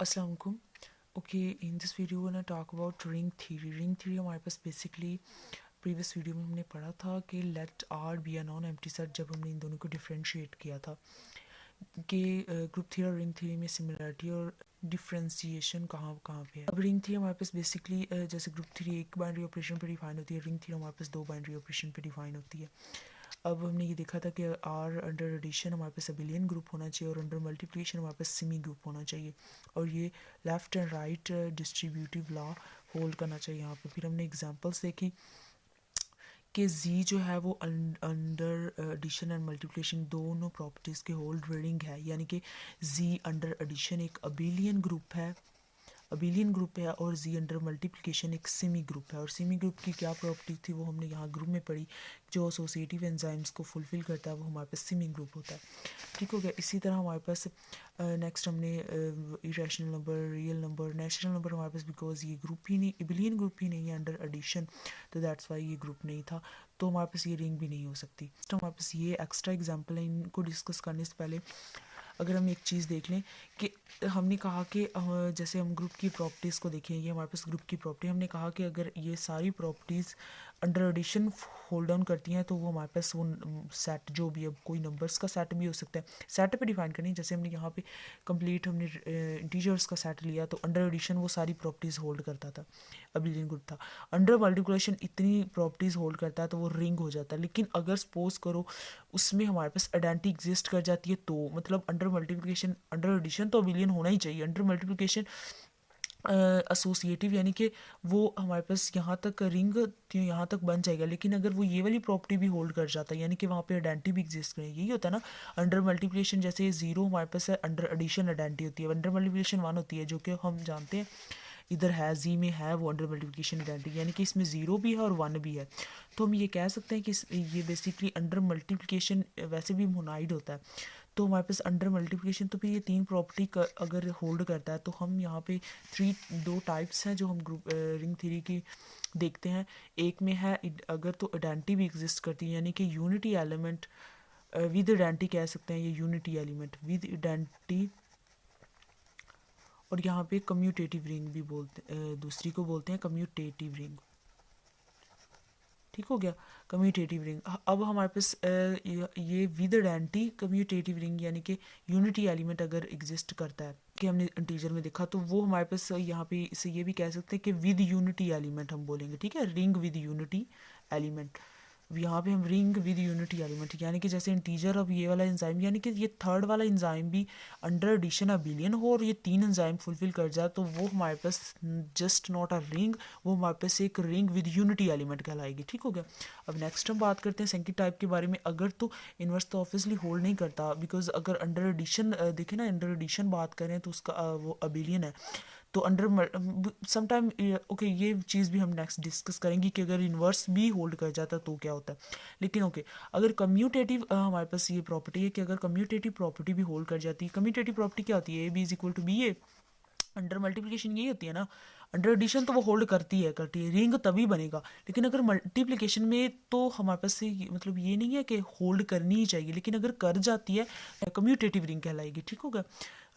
अस्सलाम वालेकुम। Okay, in this video we gonna talk about ring theory. Ring theory हमारे पास बेसिकली प्रीवियस वीडियो में हमने पढ़ा था कि let R be a non empty set, जब हमने इन दोनों को डिफरेंशिएट किया था कि ग्रुप थ्योरी और रिंग थ्योरी में सिमिलरिटी और डिफ्रेंसिएशन कहाँ कहाँ पे है। अब रिंग थ्योरी हमारे पास बेसिकली जैसे ग्रुप थ्योरी एक बाइनरी ऑपरेशन पे डिफाइन होती है, रिंग थ्योरी हमारे पास दो बाइनरी ऑपरेशन पे डिफाइन होती है। अब हमने ये देखा था कि आर अंडर एडिशन हमारे पास अबिलियन ग्रुप होना चाहिए और अंडर मल्टीप्लिकेशन हमारे पास सिमी ग्रुप होना चाहिए, और ये left and right distributive law hold करना चाहिए यहाँ पे। फिर हमने एग्जांपल्स देखी कि जी जो है वो अंडर एडिशन एंड मल्टीप्लिकेशन दोनों प्रॉपर्टीज़ के होल्ड रिंग है, यानी कि जी अंडर एडिशन एक अबिलियन ग्रुप है, और जी अंडर मल्टीप्लिकेशन एक सिमी ग्रुप है। और सिमी ग्रुप की क्या प्रॉपर्टी थी वो हमने यहाँ ग्रुप में पढ़ी, जो एसोसिएटिव एंजाइम्स को फुलफिल करता है वो हमारे पास सिमी ग्रुप होता है। ठीक हो गया। इसी तरह हमारे पास नेक्स्ट हमने irrational number, real number, natural number हमारे पास बिकॉज ये ग्रुप ही नहीं, एबिलियन ग्रुप ही नहीं है अंडर एडिशन, तो दैट्स वाई ये ग्रुप नहीं था, तो हमारे पास ये रिंग भी नहीं हो सकती। तो हमारे पास ये एक्स्ट्रा एग्जाम्पल है। इनको डिस्कस करने से पहले अगर हम एक चीज़ देख लें कि हमने कहा कि जैसे हम ग्रुप की प्रॉपर्टीज़ को देखें, ये हमारे पास ग्रुप की प्रॉपर्टी, हमने कहा कि अगर ये सारी properties under addition hold down करती हैं तो वो हमारे पास वो सेट जो भी है, कोई नंबर्स का सेट भी हो सकता है, सेट पे डिफाइन करनी। जैसे हमने यहाँ पे कंप्लीट हमने इंटीजर्स का सेट लिया तो अंडर एडिशन वो सारी प्रॉपर्टीज़ होल्ड करता था, अबिलियन ग्रुप था। अंडर मल्टीप्लिकेशन इतनी प्रॉपर्टीज़ होल्ड करता है तो वो रिंग हो जाता है। लेकिन अगर सपोज करो उसमें हमारे पास आइडेंटिटी एग्जिस्ट कर जाती है, तो मतलब अंडर मल्टीप्लिकेशन, अंडर एडिशन तो अबिलियन होना ही चाहिए, अंडर मल्टीप्लिकेशन एसोसिएटिव, यानी कि वो हमारे पास यहाँ तक रिंग यहाँ तक बन जाएगा। लेकिन अगर वो ये वाली प्रॉपर्टी भी होल्ड कर जाता है, यानी कि वहाँ पे आइडेंटिटी भी एग्जिस्ट करेगी, यही होता है ना अंडर मल्टीप्लिकेशन। जैसे जीरो हमारे पास है, अंडर एडिशन आइडेंटिटी होती है, अंडर मल्टीप्लिकेशन वन होती है, जो कि हम जानते हैं इधर है जी में है वो अंडर मल्टीप्लिकेशन आइडेंटिटी, यानी कि इसमें ज़ीरो भी है और वन भी है। तो हम ये कह सकते हैं कि ये बेसिकली अंडर मल्टीप्लिकेशन वैसे भी मोनाइड होता है, तो हमारे पास अंडर मल्टीप्लिकेशन तो फिर ये तीन प्रॉपर्टी अगर होल्ड करता है तो हम यहाँ पे दो टाइप्स हैं जो हम ग्रुप रिंग थ्योरी की देखते हैं। एक में है अगर तो आइडेंटिटी भी एग्जिस्ट करती है, यानी कि यूनिटी एलिमेंट विद आइडेंटिटी कह सकते हैं, ये यूनिटी एलिमेंट विद आइडेंटिटी, और यहाँ पे कम्यूटेटिव रिंग भी बोलते दूसरी को बोलते हैं कम्यूटेटिव रिंग। ठीक हो गया, कम्यूटेटिव रिंग। अब हमारे पास ये विद आइडेंटिटी कम्यूटेटिव रिंग, यानी कि यूनिटी एलिमेंट अगर एग्जिस्ट करता है कि हमने इंटीजर में देखा, तो वो हमारे पास यहाँ पे इसे ये भी कह सकते हैं कि विद यूनिटी एलिमेंट हम बोलेंगे। ठीक है, रिंग विद यूनिटी एलिमेंट, यहाँ पे हम रिंग विद यूनिटी एलिमेंट, यानी कि जैसे इंटीजर, अब ये वाला एंजाइम, यानी कि ये थर्ड वाला एंजाइम भी अंडर एडिशन अबिलियन हो और ये तीन एंजाइम फुलफिल कर जाए, तो वो हमारे पास जस्ट नॉट अ रिंग, वो हमारे पास एक रिंग विद यूनिटी एलिमेंट कहलाएगी। ठीक हो गया। अब नेक्स्ट हम बात करते हैं सेकंड टाइप के बारे में। अगर तो इन्वर्स तो ऑब्वियसली होल्ड नहीं करता, बिकॉज अगर अंडर एडिशन देखें ना, अंडर एडिशन बात करें तो उसका वो अबिलियन है, तो अंडर समटाइम ओके, ये चीज़ भी हम नेक्स्ट डिस्कस करेंगे कि अगर इन्वर्स भी होल्ड कर जाता तो क्या होता है। लेकिन ओके, अगर कम्यूटेटिव हमारे पास ये प्रॉपर्टी है कि अगर कम्यूटेटिव प्रॉपर्टी भी होल्ड कर जाती है, कम्यूटेटिव प्रॉपर्टी क्या होती है, A B is equal to B A, under multiplication यही होती है ना, अंडर एडिशन तो वो होल्ड करती है रिंग तभी बनेगा। लेकिन अगर मल्टीप्लिकेशन में तो हमारे पास से मतलब ये नहीं है कि होल्ड करनी ही चाहिए, लेकिन अगर कर जाती है कम्यूटेटिव रिंग कहलाएगी। ठीक होगा,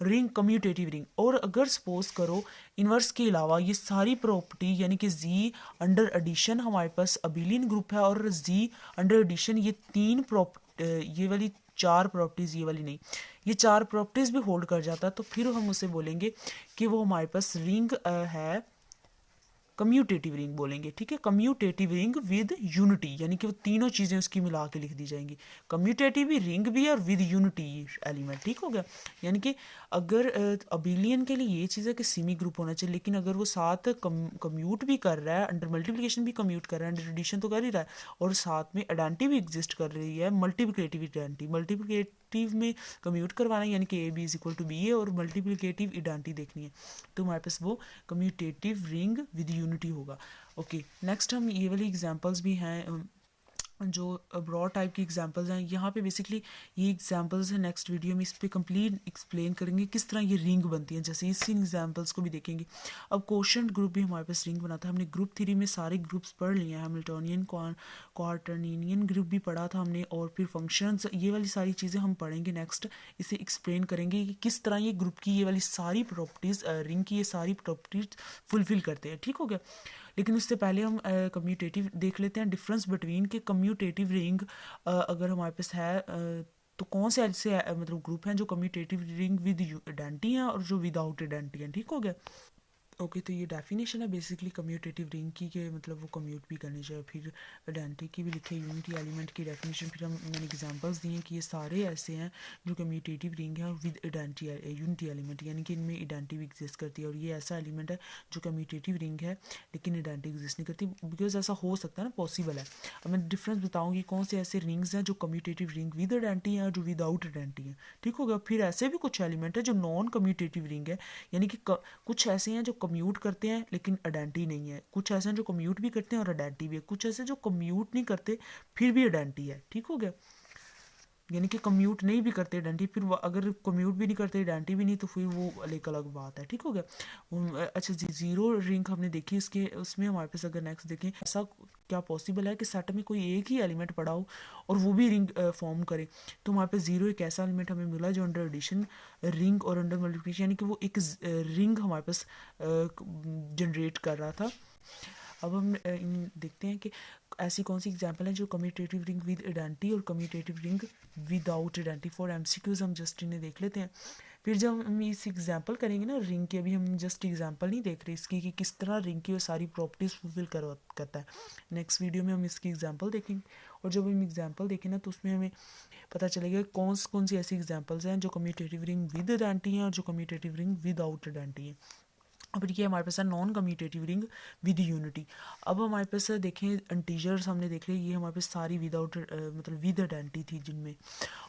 रिंग कम्यूटेटिव रिंग। और अगर सपोज करो इन्वर्स के अलावा ये सारी प्रॉपर्टी, यानी कि जी अंडर एडिशन हमारे पास अबिलियन ग्रुप है और जी अंडर एडिशन, ये तीन ये वाली चार प्रॉपर्टीज़, ये वाली नहीं, ये चार प्रॉपर्टीज़ भी होल्ड कर जाता है, तो फिर हम उसे बोलेंगे कि वो हमारे पास रिंग है, कम्यूटेटिव रिंग बोलेंगे। ठीक है, कम्यूटेटिव रिंग विद यूनिटी, यानी कि वो तीनों चीज़ें उसकी मिला के लिख दी जाएंगी, कम्यूटेटिव भी, रिंग भी और विद यूनिटी एलिमेंट। ठीक हो गया, यानी कि अगर अबिलियन के लिए ये चीज़ है कि सिमी ग्रुप होना चाहिए, लेकिन अगर वो साथ कम्यूट भी कर रहा है, अंडर मल्टीप्लिकेशन भी कम्यूट कर रहा है, अंडर एडिशन तो कर ही रहा है, और साथ में आइडेंटिटी भी एग्जिस्ट कर रही है, मल्टीप्लिकेटिव आइडेंटिटी, मल्टीप्लिकेटिव में कम्यूट करवाना है, यानी कि A B is equal to B A, और मल्टीप्लिकेटिव आइडेंटिटी देखनी है, तो हमारे पास वो कम्यूटेटिव रिंग विद यूनिटी होगा। ओके, नेक्स्ट हम ये वाली एग्जांपल्स भी हैं जो ब्रॉड टाइप की एग्जांपल्स हैं, यहाँ पे बेसिकली ये एग्जांपल्स हैं। नेक्स्ट वीडियो में इस पे कंप्लीट एक्सप्लेन करेंगे किस तरह ये रिंग बनती है, जैसे इस एग्जांपल्स को भी देखेंगे। अब कोशेंट ग्रुप भी हमारे पास रिंग बनाता है। हमने ग्रुप थ्योरी में सारे ग्रुप्स पढ़ लिए हैं, हैमिल्टोनियन क्वार्टरनियन ग्रुप भी पढ़ा था हमने, और फिर फंक्शंस, ये वाली सारी चीज़ें हम पढ़ेंगे नेक्स्ट। इसे एक्सप्लेन करेंगे कि किस तरह ये ग्रुप की ये वाली सारी प्रॉपर्टीज़, रिंग की ये सारी प्रॉपर्टीज फुलफिल करते हैं। ठीक हो गया। लेकिन उससे पहले हम कम्यूटेटिव देख लेते हैं, डिफरेंस बिटवीन के कम्यूटेटिव रिंग अगर हमारे पास है तो कौन से ऐसे मतलब ग्रुप हैं जो कम्यूटेटिव रिंग विद आइडेंटिटी हैं और जो विदाउट आइडेंटिटी हैं। ठीक हो गया। ओके, तो ये डेफिनेशन है बेसिकली कम्यूटेटिव रिंग की, के मतलब वो कम्यूट भी करनी चाहिए। फिर आइडेंटिटी की भी लिखे, यूनिटी एलिमेंट की डेफिनेशन, फिर हम मैंने एग्जांपल्स दिए कि ये सारे ऐसे हैं जो कम्यूटेटिव रिंग है विद आइडेंटिटी यूनिटी एलिमेंट, यानी कि इनमें आइडेंटिटी भी एग्जिस्ट करती है। और ये ऐसा एलिमेंट है जो कम्यूटेटिव रिंग है लेकिन आइडेंटिटी एग्जिस्ट नहीं करती, बिकॉज ऐसा हो सकता है ना, पॉसिबल है। अब मैं डिफरेंस बताऊँगी कौन से ऐसे रिंग्स हैं जो कम्यूटेटिव रिंग विद आइडेंटिटी हैं, जो विदाउट आइडेंटिटी है। ठीक हो गया। फिर ऐसे भी कुछ एलिमेंट है जो नॉन कम्यूटेटिव रिंग है, यानी कि कुछ ऐसे हैं जो कम्यूट करते हैं लेकिन आइडेंटिटी नहीं है, कुछ ऐसे हैं जो कम्यूट भी करते हैं और आइडेंटिटी भी है, कुछ ऐसे जो कम्यूट नहीं करते फिर भी आइडेंटिटी है। ठीक हो गया। यानी कि कम्यूट नहीं भी करते आइडेंटिटी, फिर अगर कम्यूट भी नहीं करते आइडेंटिटी भी नहीं, तो फिर वो एक अलग बात है। ठीक हो गया। अच्छा जी, जीरो रिंग हमने देखी, इसके उसमें हमारे पास अगर नेक्स्ट देखें, ऐसा क्या पॉसिबल है कि सेट में कोई एक ही एलिमेंट पड़ा हो और वो भी रिंग फॉर्म करे। तो हमारे पास जीरो एक ऐसा एलिमेंट हमें मिला जो अंडर एडिशन रिंग और अंडर मल्टीप्लिकेशन, यानी कि वो एक रिंग हमारे पास जनरेट कर रहा था। अब हम देखते हैं कि ऐसी कौन सी एग्जांपल है जो कम्यूटेटिव रिंग विद आइडेंटिटी और commutative ring without identity. For MCQs हम जस्ट इन्हें देख लेते हैं, फिर जब हम इस एग्जांपल करेंगे ना रिंग की, अभी हम जस्ट एग्जांपल नहीं देख रहे इसकी कि किस तरह रिंग की वो सारी प्रॉपर्टीज फुलफिल करता है। नेक्स्ट वीडियो में हम इसकी एग्जांपल देखेंगे, और जब हम एग्जांपल देखें ना तो उसमें हमें पता चलेगा कौन सी ऐसी एग्जांपल्स हैं जो कम्यूटेटिव रिंग विद आइडेंटिटी हैं और जो कम्यूटेटिव रिंग विदाउट आइडेंटिटी है। अब ये हमारे पास है non commutative ring with unity. अब हमारे पास देखें इंटीजर्स हमने देख लिया, ये हमारे पास सारी विदाउट मतलब विद आइडेंटिटी थी जिनमें,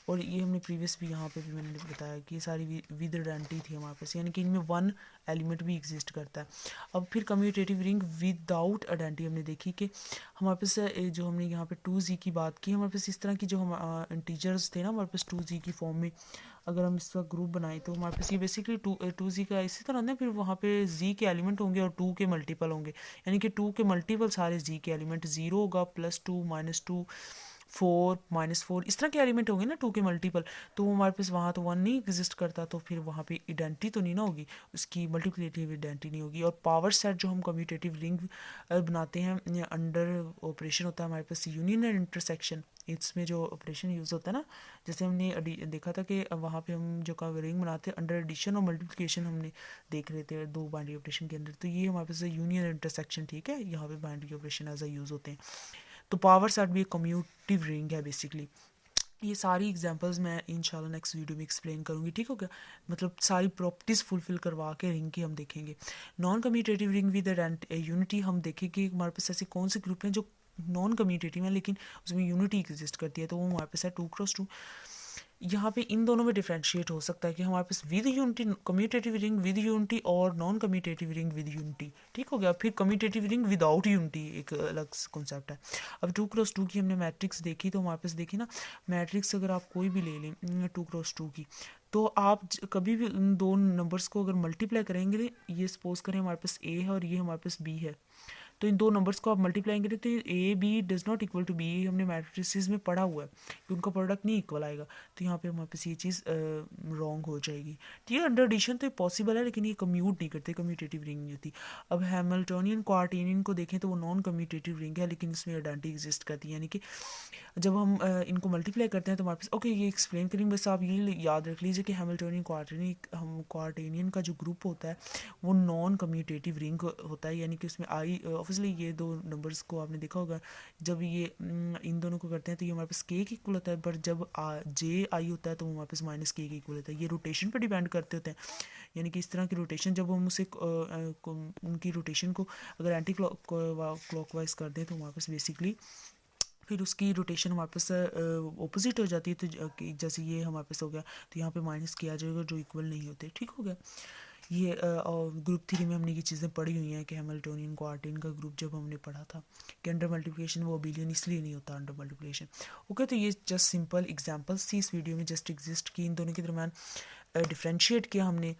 और ये हमने प्रीवियस भी यहाँ पे भी मैंने बताया कि ये सारी विद आइडेंटिटी थी हमारे पास, यानी कि इनमें वन एलिमेंट भी एग्जिस्ट करता है। अब फिर कम्यूटेटिव रिंग विदाउट आइडेंटिटी हमने देखी कि हमारे पास जो हमने यहाँ पे 2z की बात की, हमारे पास इस तरह की जो हम इंटीजर्स थे ना हमारे पास 2z की फॉर्म में, अगर हम इसका ग्रुप बनाएं तो हमारे पास ये बेसिकली टू जी का इसी तरह ना, फिर वहाँ पे जी के एलिमेंट होंगे और 2 के मल्टीपल होंगे, यानी कि 2 के मल्टीपल सारे जी के एलिमेंट, 0 होगा, +2 -2 4 -4 इस तरह के एलिमेंट होंगे ना 2 के मल्टीपल। तो हमारे पास वहाँ तो 1 नहीं एग्जिस्ट करता, तो फिर वहाँ पे आइडेंटिटी तो नहीं ना होगी, उसकी मल्टीप्लिकेटिव आइडेंटिटी नहीं होगी। और पावर सेट जो हम कम्यूटेटिव रिंग बनाते हैं, अंडर ऑपरेशन होता है हमारे पास यूनियन एंड इंटरसेक्शन, इसमें जो ऑपरेशन यूज़ होता है ना, जैसे हमने देखा था कि वहाँ पे हम जो रिंग बनाते हैं अंडर एडिशन और मल्टीप्लिकेशन हमने देख रहे थे दो बाइनरी ऑपरेशन के अंदर, तो ये हमारे पास यूनियन इंटरसेक्शन, ठीक है, यहाँ पे binary operation as a use होते हैं। तो पावर सेट भी एक कम्यूटिव रिंग है बेसिकली। ये सारी एग्जांपल्स मैं इंशाल्लाह नेक्स्ट वीडियो में एक्सप्लेन करूँगी। ठीक हो गया। मतलब सारी प्रॉपर्टीज़ फुलफिल करवा के रिंग की हम देखेंगे। Non commutative ring with unity हम देखेंगे हमारे पास ऐसे कौन से ग्रुप हैं जो नॉन कम्यूटेटिव है लेकिन उसमें यूनिटी एग्जिस्ट करती है, तो वो हमारे पास है 2x2। यहाँ पे इन दोनों में डिफ्रेंशिएट हो सकता है कि हमारे पास with unity commutative ring with unity और non commutative ring with unity. ठीक हो गया। फिर कम्यूटेटिव रिंग विदाउट यूनिटी एक अलग कॉन्सेप्ट है। अब 2x2 की हमने मैट्रिक्स देखी, तो हमारे पास देखी ना मैट्रिक्स अगर आप कोई भी ले लें 2x2 की, तो आप कभी भी इन दो नंबर्स को अगर मल्टीप्लाई करेंगे, ये सपोज करें हमारे पास ए है और ये हमारे पास बी है, तो इन दो नंबर्स को आप मल्टीप्लाई करें तो A B does not equal to B, हमने मैट्रिसेस में पढ़ा हुआ है कि उनका प्रोडक्ट नहीं इक्वल आएगा, तो यहाँ पे हमारे पास ये चीज़ रॉन्ग हो जाएगी। ठीक है, अंडर एडिशन तो पॉसिबल है लेकिन ये कम्यूट नहीं करते, कम्यूटेटिव रिंग नहीं होती। अब हैमिल्टोनियन क्वार्टेनियन को देखें तो वो नॉन कम्यूटेटिव रिंग है लेकिन इसमें आइडेंटिटी एग्जिस्ट करती है, यानी कि जब हम इनको मल्टीप्लाई करते हैं तो हमारे पास ओके ये एक्सप्लेन करेंगे, बस आप ये याद रख लीजिए कि हैमिल्टोनियन क्वार्टेनियन का जो ग्रुप होता है वो नॉन कम्यूटेटिव रिंग होता है, यानी कि उसमें आई ऑब्वियसली ये दो नंबर्स को आपने देखा होगा, जब ये इन दोनों को करते हैं तो ये हमारे पास के इक्वल होता है, पर जब जे आई होता है तो हमारे पास -k के इक्वल होता है। ये रोटेशन पर डिपेंड करते होते हैं, यानी कि इस तरह की रोटेशन जब हम उसे उनकी रोटेशन को अगर एंटी क्लॉकवाइज कर दें तो हमारे पास बेसिकली फिर उसकी रोटेशन हमारे पास ऑपोजिट हो जाती है, तो जैसे ये हमारे पास हो गया तो यहाँ पे माइनस किया जाएगा जो इक्वल नहीं होते। ठीक हो गया। ये ग्रुप थ्री में हमने ये चीज़ें पढ़ी हुई हैं कि हैमिल्टोनियन क्वार्टिन का ग्रुप जब हमने पढ़ा था कि अंडर मल्टीप्लिकेशन वो अबिलियन इसलिए नहीं होता अंडर मल्टीप्लिकेशन। ओके, तो ये जस्ट सिंपल एग्जांपल्स थी इस वीडियो में, जस्ट एग्जिस्ट की इन दोनों के दरम्यान डिफ्रेंशिएट किया हमने।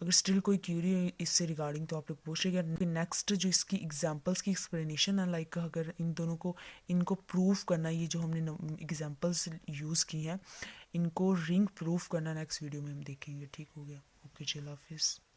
अगर स्टिल कोई क्यूरी इससे रिगार्डिंग तो आप लोग पूछेगा। नेक्स्ट जो इसकी एग्जांपल्स की एक्सप्लेनेशन है, लाइक अगर इन दोनों को इनको प्रूव करना, ये जो हमने एग्जांपल्स यूज़ की हैं इनको रिंग प्रूफ करना नेक्स्ट वीडियो में हम देखेंगे। ठीक हो गया, ओके, चलो हाफिज़।